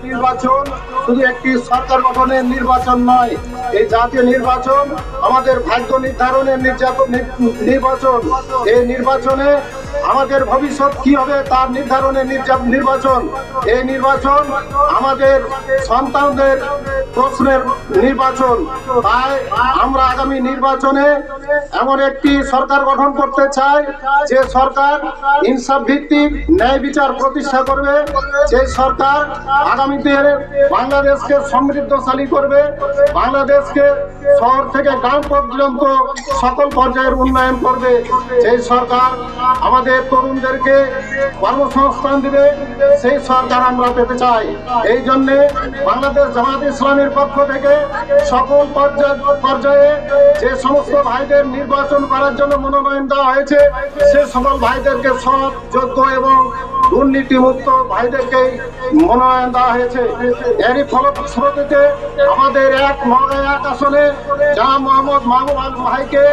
নির্বাচন শুধু একটি সরকার গঠনের নির্বাচন নয়, এই জাতীয় নির্বাচন আমাদের ভাগ্য নির্ধারণের নির্বাচন। এই নির্বাচনে আমাদের ভবিষ্যৎ কি হবে তার নির্ধারণের নির্বাচন। এই নির্বাচন আমাদের সন্তানদের প্রশ্নের নির্বাচন। তাই আমরা আগামী নির্বাচনে এমন একটি সরকার গঠন করতে চাই যে সরকার ইনসাফ ভিত্তিক ন্যায় বিচার প্রতিষ্ঠা করবে, যে সরকার আগামীতে বাংলাদেশকে সমৃদ্ধশালী করবে, বাংলাদেশকে শহর থেকে গ্রাম পর্যন্ত সকল পর্যায়ের উন্নয়ন করবে, সেই সরকার আমাদের তরুণদেরকে কর্মসংস্থান দিবে, সেই সরকার আমরা পেতে চাই। এই জন্যে বাংলাদেশ জামায়াত ইসলামীর পক্ষ থেকে সকল পর্যায়ে যে সমস্ত ভাইদের নির্বাচন করার জন্য মনোনয়ন দেওয়া হয়েছে, সে সকল ভাইদেরকে সৎ, যোগ্য এবং দুর্নীতিমুক্ত ভাইদেরকে মনোনয়ন দেওয়া হয়েছে। এরই ফলশ্রুতিতে আমাদের এক আসনে জনাব মোহাম্মদ মাহবুব আলম ভাইকে